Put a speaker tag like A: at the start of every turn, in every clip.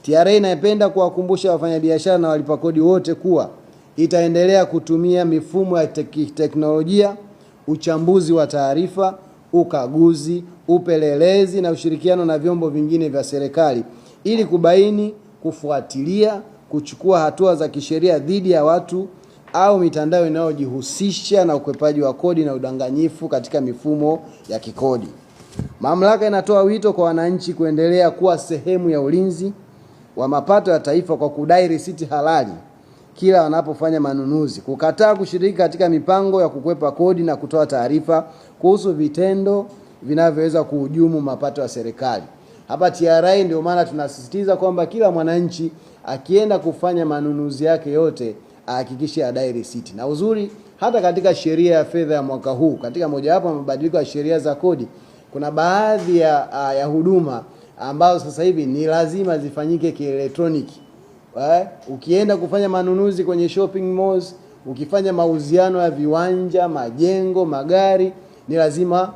A: TRA inapenda kuwakumbusha wafanyabiashara na walipa kodi wote kuwa itaendelea kutumia mifumo ya teknolojia, uchambuzi wa taarifa, ukaguzi, upelelezi na ushirikiano na vyombo vingine vya serikali ili kubaini, kufuatilia, kuchukua hatua za kisheria dhidi ya watu au mitandao inayojihusisha na ukwepaji wa kodi na udanganyifu katika mifumo ya kikodi. Mamlaka inatoa wito kwa wananchi kuendelea kuwa sehemu ya ulinzi wa mapato ya taifa kwa kudai risiti halali kila wanapofanya manunuzi, kukataa kushiriki katika mipango ya kukwepa kodi na kutoa taarifa kuhusu vitendo vinavyoweza kuhujumu mapato ya serikali. Hapa TRA ndio maana tunasisitiza kwamba kila mwananchi akienda kufanya manunuzi yake yote ahakikishe adai risiti. Na uzuri hata katika sheria ya fedha ya mwaka huu, katika mojawapo ya mabadiliko ya sheria za kodi, kuna baadhi ya huduma ambazo sasa hivi ni lazima zifanyike kielektroniki. Ukienda kufanya manunuzi kwenye shopping malls, ukifanya mauziano ya viwanja, majengo, magari, ni lazima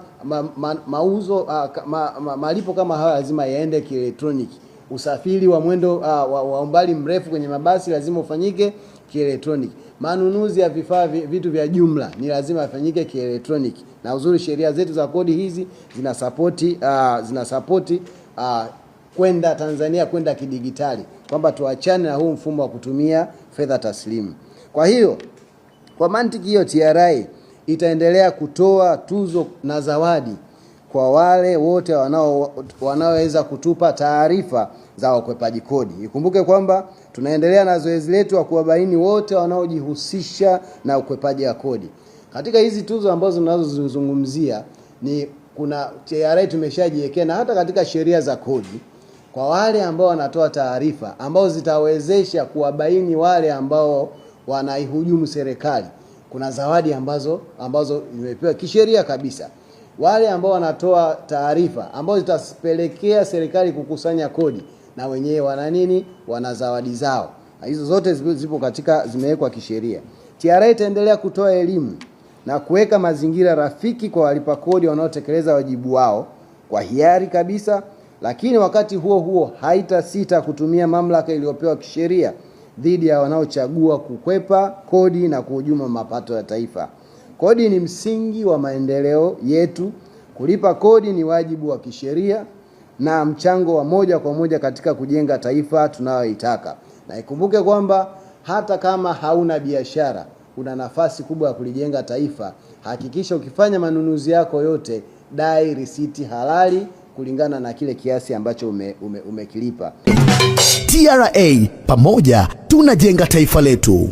A: malipo kama haya lazima yaende kielektroniki. Usafiri wa mwendo wa umbali mrefu kwenye mabasi lazima ufanyike kielektroniki. Manunuzi ya vitu vya jumla ni lazima yafanyike kielektroniki. Na uzuri sheria zetu za kodi hizi zinasapoti kwenda Tanzania kwenda kidigitali, kwamba tuachane na huu mfumo wa kutumia fedha taslimu. Kwa hiyo kwa mantiki hiyo TRA itaendelea kutoa tuzo na zawadi kwa wale wote wanaoweza kutupa taarifa za ukwepaji kodi. Ikumbuke kwamba tunaendelea na zoezi letu wa kuwabaini wote wanaojihusisha na ukwepaji wa kodi. Katika hizi tuzo ambazo tunazozungumzia ni kuna TRA tumeshajiwekea na hata katika sheria za kodi kwa wale ambao wanatoa taarifa ambao zitawezesha kuwabaini wale ambao wanaihujumu serikali. Kuna zawadi ambazo zimepewa kisheria kabisa. Wale ambao wanatoa taarifa ambao zitapelekea serikali kukusanya kodi, na wenyewe wana zawadi zao. Na hizo zote zimewekwa kisheria. TRA itaendelea kutoa elimu na kuweka mazingira rafiki kwa walipa kodi wanaotekeleza wajibu wao kwa hiari kabisa, lakini wakati huo huo haitasita kutumia mamlaka iliyopewa kisheria dhidi ya wanaochagua kukwepa kodi na kuhujumu mapato ya taifa. Kodi ni msingi wa maendeleo yetu. Kulipa kodi ni wajibu wa kisheria na mchango wa moja kwa moja katika kujenga taifa tunayoitaka. Na ikumbuke kwamba hata kama hauna biashara, una nafasi kubwa ya kulijenga taifa. Hakikisha ukifanya manunuzi yako yote, dai risiti halali kulingana na kile kiasi ambacho umekilipa.
B: TRA, pamoja tunajenga taifa letu.